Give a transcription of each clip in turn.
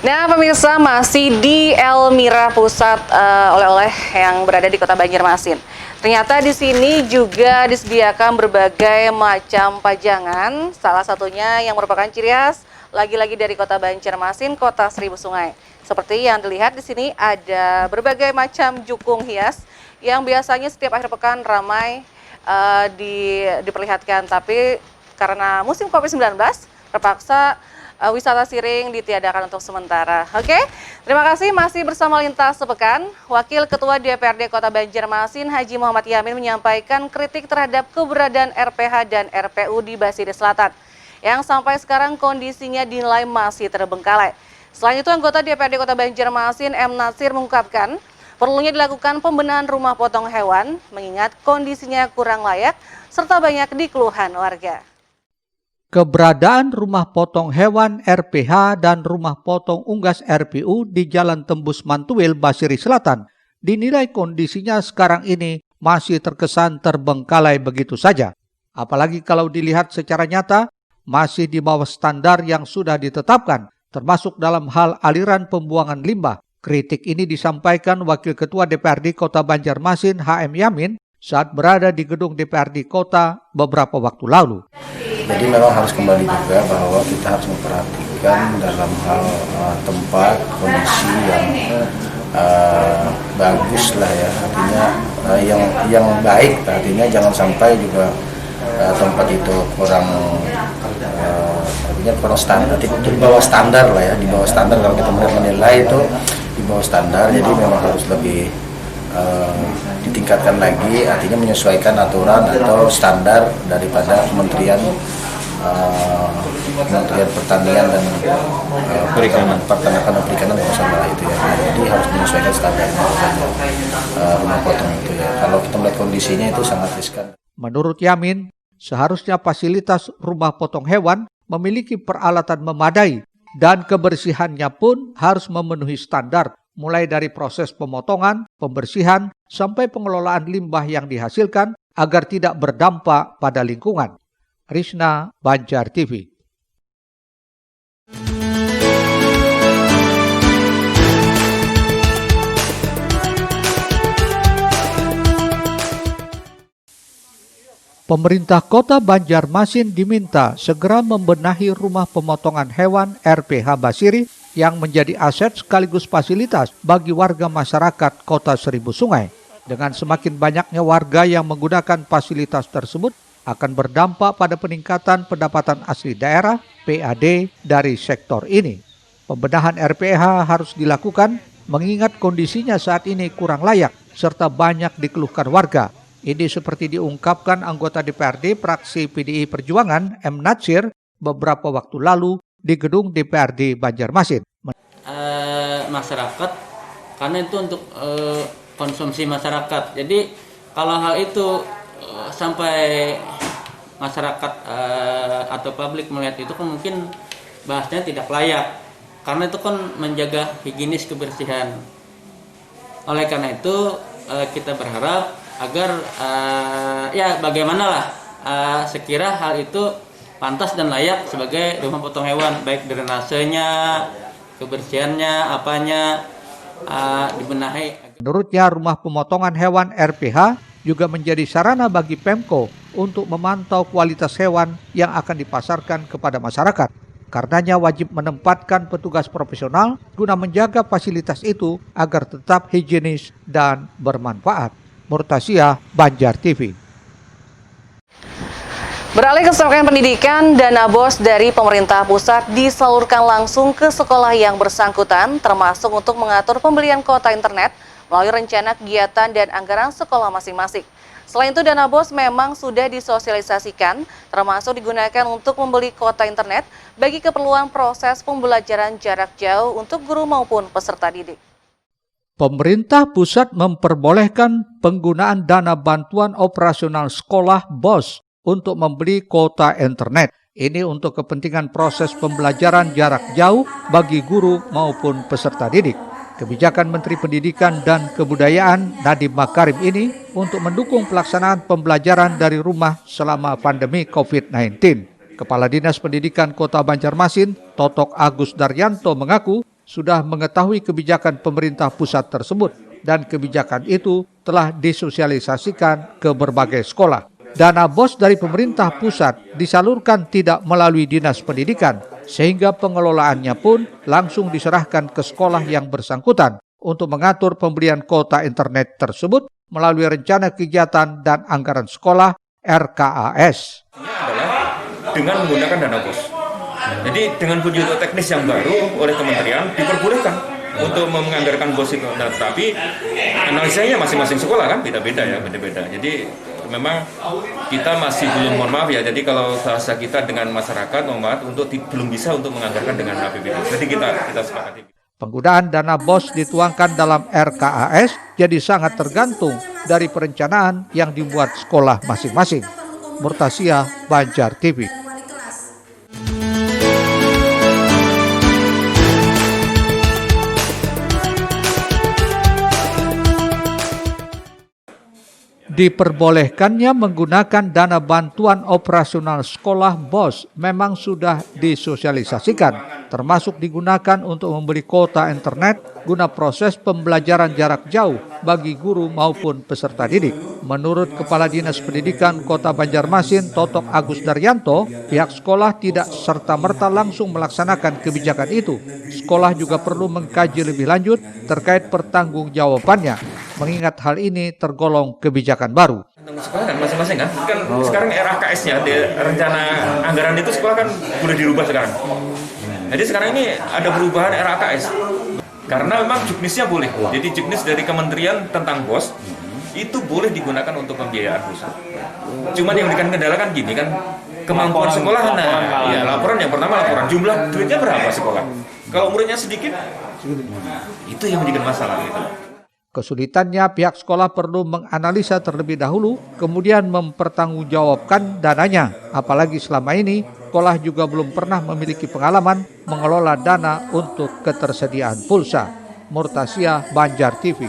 Nah, pemirsa, masih di Elmira Pusat oleh-oleh yang berada di Kota Banjarmasin. Ternyata di sini juga disediakan berbagai macam pajangan, salah satunya yang merupakan ciri khas lagi-lagi dari Kota Banjarmasin, Kota Seribu Sungai. Seperti yang dilihat di sini ada berbagai macam jukung hias yang biasanya setiap akhir pekan ramai diperlihatkan, tapi karena musim COVID-19 terpaksa wisata Siring ditiadakan untuk sementara. Oke, terima kasih masih bersama Lintas Sepekan. Wakil Ketua DPRD Kota Banjarmasin Haji Muhammad Yamin menyampaikan kritik terhadap keberadaan RPH dan RPU di Basiri Selatan yang sampai sekarang kondisinya dinilai masih terbengkalai. Selain itu, anggota DPRD Kota Banjarmasin M. Natsir mengungkapkan perlunya dilakukan pembenahan rumah potong hewan mengingat kondisinya kurang layak serta banyak dikeluhan warga. Keberadaan rumah potong hewan RPH dan rumah potong unggas RPU di Jalan Tembus Mantuil, Basiri Selatan dinilai kondisinya sekarang ini masih terkesan terbengkalai begitu saja. Apalagi kalau dilihat secara nyata masih di bawah standar yang sudah ditetapkan, termasuk dalam hal aliran pembuangan limbah. Kritik ini disampaikan Wakil Ketua DPRD Kota Banjarmasin HM Yamin saat berada di gedung DPRD Kota beberapa waktu lalu. Jadi memang harus kembali juga bahwa kita harus memperhatikan dalam hal tempat, kondisi yang bagus lah ya, artinya yang baik, artinya jangan sampai juga tempat itu kurang standar, di bawah standar lah ya, di bawah standar. Kalau kita menilai itu di bawah standar, jadi memang harus lebih ditingkatkan lagi, artinya menyesuaikan aturan atau standar daripada Kementerian Pertanian dan Perikanan kalau salah itu ya. Jadi harus menyesuaikan standarnya rumah potong itu ya. Kalau kita melihat kondisinya itu sangat riskan. Menurut Yamin, seharusnya fasilitas rumah potong hewan memiliki peralatan memadai dan kebersihannya pun harus memenuhi standar, mulai dari proses pemotongan, pembersihan, sampai pengelolaan limbah yang dihasilkan agar tidak berdampak pada lingkungan. Risna, Banjar TV. Pemerintah Kota Banjarmasin diminta segera membenahi rumah pemotongan hewan RPH Basiri yang menjadi aset sekaligus fasilitas bagi warga masyarakat Kota Seribu Sungai. Dengan semakin banyaknya warga yang menggunakan fasilitas tersebut, akan berdampak pada peningkatan pendapatan asli daerah PAD dari sektor ini. Pembenahan RPH harus dilakukan mengingat kondisinya saat ini kurang layak serta banyak dikeluhkan warga. Ini seperti diungkapkan anggota DPRD fraksi PDI Perjuangan M. Natsir beberapa waktu lalu di gedung DPRD Banjarmasin. Masyarakat, karena itu untuk konsumsi masyarakat. Jadi kalau hal itu sampai masyarakat atau publik melihat itu kan mungkin bahasanya tidak layak, karena itu kan menjaga higienis kebersihan. Oleh karena itu kita berharap agar ya bagaimanlah sekira hal itu pantas dan layak sebagai rumah potong hewan, baik drainasenya, kebersihannya, apanya dibenahi. Menurutnya rumah pemotongan hewan RPH juga menjadi sarana bagi Pemko untuk memantau kualitas hewan yang akan dipasarkan kepada masyarakat. Karenanya wajib menempatkan petugas profesional guna menjaga fasilitas itu agar tetap higienis dan bermanfaat. Murtasia, Banjar TV. Beralih ke serangkaian pendidikan, dana BOS dari pemerintah pusat disalurkan langsung ke sekolah yang bersangkutan, termasuk untuk mengatur pembelian kuota internet melalui rencana kegiatan dan anggaran sekolah masing-masing. Selain itu, dana BOS memang sudah disosialisasikan, termasuk digunakan untuk membeli kuota internet bagi keperluan proses pembelajaran jarak jauh untuk guru maupun peserta didik. Pemerintah pusat memperbolehkan penggunaan dana bantuan operasional sekolah BOS untuk membeli kuota internet. Ini untuk kepentingan proses pembelajaran jarak jauh bagi guru maupun peserta didik. Kebijakan Menteri Pendidikan dan Kebudayaan Nadiem Makarim ini untuk mendukung pelaksanaan pembelajaran dari rumah selama pandemi COVID-19. Kepala Dinas Pendidikan Kota Banjarmasin, Totok Agus Daryanto mengaku sudah mengetahui kebijakan pemerintah pusat tersebut dan kebijakan itu telah disosialisasikan ke berbagai sekolah. Dana BOS dari pemerintah pusat disalurkan tidak melalui Dinas Pendidikan, sehingga pengelolaannya pun langsung diserahkan ke sekolah yang bersangkutan untuk mengatur pembelian kuota internet tersebut melalui rencana kegiatan dan anggaran sekolah RKAS. Adalah dengan menggunakan dana BOS. Jadi dengan petunjuk teknis yang baru oleh kementerian diperbolehkan untuk menganggarkan BOS itu. Nah, tapi analisanya masing-masing sekolah kan beda-beda ya, beda-beda. Jadi memang kita masih belum, mohon maaf ya. Jadi kalau bahasa kita dengan masyarakat, mohon maaf untuk belum bisa untuk menganggarkan dengan APBD. Jadi kita sepakati. Penggunaan dana BOS dituangkan dalam RKAS jadi sangat tergantung dari perencanaan yang dibuat sekolah masing-masing. Murtasia, Banjar TV. Diperbolehkannya menggunakan dana bantuan operasional sekolah BOS memang sudah disosialisasikan, termasuk digunakan untuk membeli kuota internet guna proses pembelajaran jarak jauh bagi guru maupun peserta didik. Menurut Kepala Dinas Pendidikan Kota Banjarmasin, Totok Agus Daryanto, pihak sekolah tidak serta-merta langsung melaksanakan kebijakan itu. Sekolah juga perlu mengkaji lebih lanjut terkait pertanggungjawabannya, mengingat hal ini tergolong kebijakan baru. Sekolah kan masing-masing kan sekarang RKAS-nya, rencana anggaran itu sekolah kan boleh dirubah sekarang. Jadi sekarang ini ada perubahan RKAS karena memang juknisnya boleh. Jadi juknis dari kementerian tentang BOS itu boleh digunakan untuk pembiayaan khusus. Cuman yang dikendalakan kendala kan gini kan, kemampuan sekolah. Nah, ya laporan yang pertama, laporan jumlah duitnya berapa sekolah. Kalau muridnya sedikit, itu yang menjadi masalah gitu. Kesulitannya, pihak sekolah perlu menganalisa terlebih dahulu, kemudian mempertanggungjawabkan dananya. Apalagi selama ini, sekolah juga belum pernah memiliki pengalaman mengelola dana untuk ketersediaan pulsa. Murtasia, Banjar TV.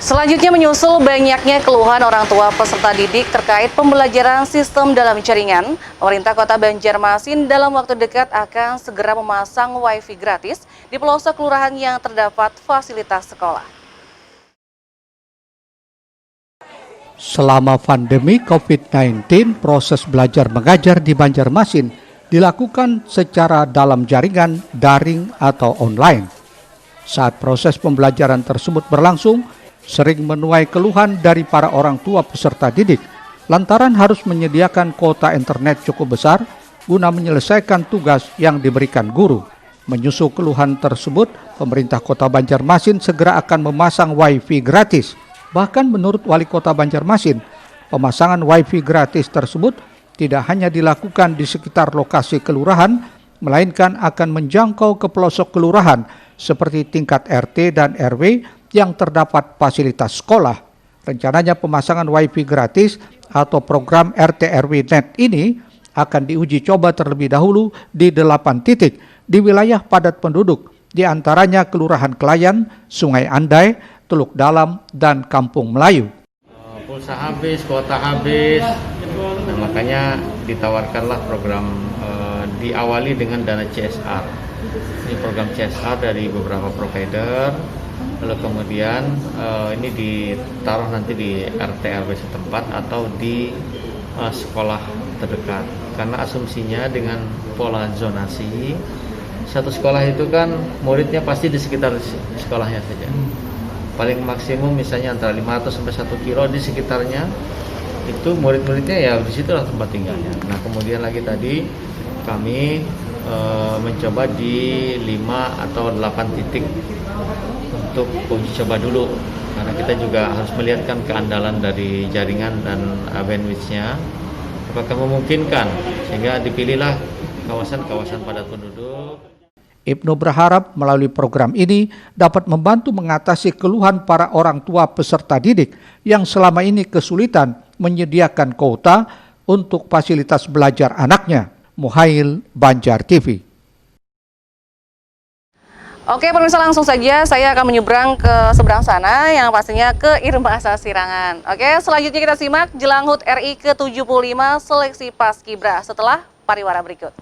Selanjutnya menyusul banyaknya keluhan orang tua peserta didik terkait pembelajaran sistem dalam jaringan, pemerintah Kota Banjarmasin dalam waktu dekat akan segera memasang WiFi gratis di pelosok kelurahan yang terdapat fasilitas sekolah. Selama pandemi COVID-19, proses belajar mengajar di Banjarmasin dilakukan secara dalam jaringan, daring atau online. Saat proses pembelajaran tersebut berlangsung, sering menuai keluhan dari para orang tua peserta didik lantaran harus menyediakan kuota internet cukup besar guna menyelesaikan tugas yang diberikan guru. Menyusul keluhan tersebut, pemerintah Kota Banjarmasin segera akan memasang WiFi gratis. Bahkan menurut Wali Kota Banjarmasin, pemasangan WiFi gratis tersebut tidak hanya dilakukan di sekitar lokasi kelurahan, melainkan akan menjangkau ke pelosok kelurahan seperti tingkat RT dan RW yang terdapat fasilitas sekolah. Rencananya pemasangan WiFi gratis atau program RT RW Net ini akan diuji coba terlebih dahulu di 8 titik di wilayah padat penduduk, di antaranya Kelurahan Kelayan, Sungai Andai, Teluk Dalam, dan Kampung Melayu. Pulsa habis, kuota habis, nah, makanya ditawarkanlah program diawali dengan dana CSR. Ini program CSR dari beberapa provider. Lalu kemudian ini ditaruh nanti di RT RW setempat atau di sekolah terdekat. Karena asumsinya dengan pola zonasi, satu sekolah itu kan muridnya pasti di sekitar sekolahnya saja. Paling maksimum misalnya antara 500 sampai 1 kilo di sekitarnya, itu murid-muridnya ya di situlah tempat tinggalnya. Nah kemudian lagi tadi kami mencoba di 5 atau 8 titik untuk uji coba dulu, karena kita juga harus melihatkan keandalan dari jaringan dan bandwidth-nya apakah memungkinkan, sehingga dipilihlah kawasan-kawasan padat penduduk. Ibnu berharap melalui program ini dapat membantu mengatasi keluhan para orang tua peserta didik yang selama ini kesulitan menyediakan kuota untuk fasilitas belajar anaknya. Muhail, Banjar TV. Oke, pemirsa, langsung saja saya akan menyeberang ke seberang sana yang pastinya ke Irma Sasirangan. Oke, selanjutnya kita simak jelang HUT RI ke-75 seleksi Paskibra setelah pariwara berikut.